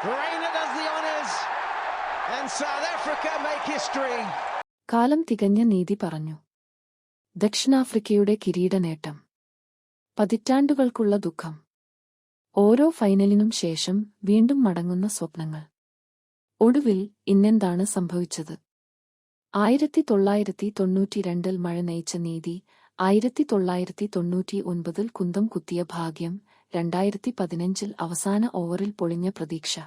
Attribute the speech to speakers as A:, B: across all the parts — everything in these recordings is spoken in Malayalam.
A: Reina does the honours, and South Africa make history.
B: കാലം തികഞ്ഞ നീതി പറഞ്ഞു. ദക്ഷിണാഫ്രിക്കയുടെ കിരീടനേട്ടം. പതിറ്റാണ്ടുകൾക്കുള്ള ദുഃഖം. ഓരോ ഫൈനലിനും ശേഷം വീണ്ടും മടങ്ങുന്ന സ്വപ്നങ്ങൾ. ഒടുവിൽ ഇന്നെന്താണ് സംഭവിച്ചത്? 1992 മഴ നയിച്ച നീതി, 1999 കുന്തം കുത്തിയ ഭാഗ്യം, 2015 അവസാന ഓവറിൽ പൊളിഞ്ഞ പ്രതീക്ഷ.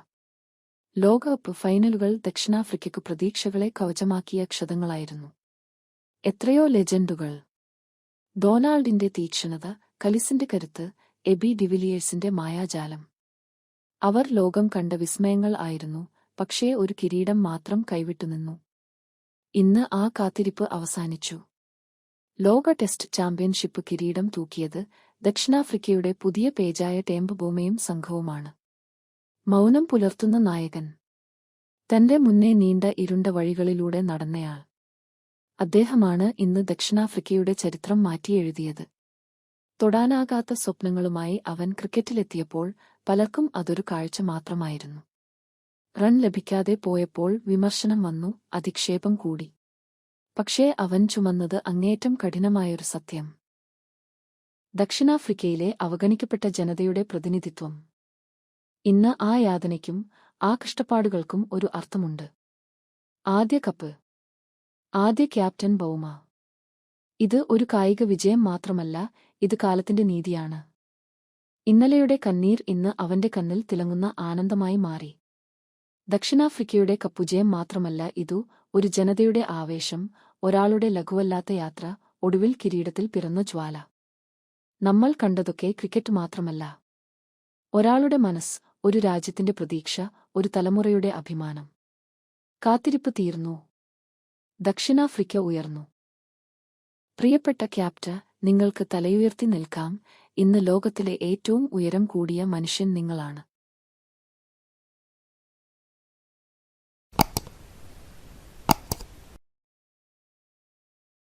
B: ലോകകപ്പ് ഫൈനലുകൾ ദക്ഷിണാഫ്രിക്കയ്ക്കു പ്രതീക്ഷകളെ കവചമാക്കിയ ക്ഷതങ്ങളായിരുന്നു. എത്രയോ ലെജൻഡുകൾ. ഡൊണാൾഡിന്റെ തീക്ഷ്ണത, കലിസിന്റെ കരുത്ത്, എബി ഡിവിലിയേഴ്സിന്റെ മായാജാലം. അവർ ലോകം കണ്ട വിസ്മയങ്ങൾ ആയിരുന്നു, പക്ഷേ ഒരു കിരീടം മാത്രം കൈവിട്ടുനിന്നു. ഇന്ന് ആ കാത്തിരിപ്പ് അവസാനിച്ചു. ലോക ടെസ്റ്റ് ചാമ്പ്യൻഷിപ്പ് കിരീടം തൂക്കിയത് ദക്ഷിണാഫ്രിക്കയുടെ പുതിയ പേജായ ടേംബ ബൗമയും സംഘവുമാണ്. മൗനം പുലർത്തുന്ന നായകൻ. തന്റെ മുന്നേ നീണ്ട ഇരുണ്ട വഴികളിലൂടെ നടന്നയാൾ. അദ്ദേഹമാണ് ഇന്ന് ദക്ഷിണാഫ്രിക്കയുടെ ചരിത്രം മാറ്റിയെഴുതിയത്. തൊടാനാകാത്ത സ്വപ്നങ്ങളുമായി അവൻ ക്രിക്കറ്റിലെത്തിയപ്പോൾ പലർക്കും അതൊരു കാഴ്ച മാത്രമായിരുന്നു. റൺ ലഭിക്കാതെ പോയപ്പോൾ വിമർശനം വന്നു, അധിക്ഷേപം കൂടി. പക്ഷേ അവൻ ചുമന്നത് അങ്ങേയറ്റം കഠിനമായൊരു സത്യം. ദക്ഷിണാഫ്രിക്കയിലെ അവഗണിക്കപ്പെട്ട ജനതയുടെ പ്രതിനിധിത്വം. ഇന്ന് ആ യാതനയ്ക്കും ആ കഷ്ടപ്പാടുകൾക്കും ഒരു അർത്ഥമുണ്ട്. ആദ്യ കപ്പ്. ആദ്യ ക്യാപ്റ്റൻ ബൗമ. ഇത് ഒരു കായിക വിജയം മാത്രമല്ല, ഇത് കാലത്തിന്റെ നീതിയാണ്. ഇന്നലെയുടെ കണ്ണീർ ഇന്ന് അവന്റെ കണ്ണിൽ തിളങ്ങുന്ന ആനന്ദമായി മാറി. ദക്ഷിണാഫ്രിക്കയുടെ കപ്പുജയം മാത്രമല്ല ഇതു, ഒരു ജനതയുടെ ആവേശം, ഒരാളുടെ ലഘുവല്ലാത്ത യാത്ര, ഒടുവിൽ കിരീടത്തിൽ പിറന്ന ജ്വാല. നമ്മൾ കണ്ടതൊക്കെ ക്രിക്കറ്റ് മാത്രമല്ല. ഒരാളുടെ മനസ്സ്, ഒരു രാജ്യത്തിന്റെ പ്രതീക്ഷ, ഒരു തലമുറയുടെ അഭിമാനം. കാത്തിരിപ്പ് തീർന്നു. ദക്ഷിണാഫ്രിക്ക ഉയർന്നു. പ്രിയപ്പെട്ട ക്യാപ്റ്റൻ, നിങ്ങൾക്ക് തലയുയർത്തി നിൽക്കാം. ഇന്ന് ലോകത്തിലെ ഏറ്റവും ഉയരം കൂടിയ മനുഷ്യൻ നിങ്ങളാണ്.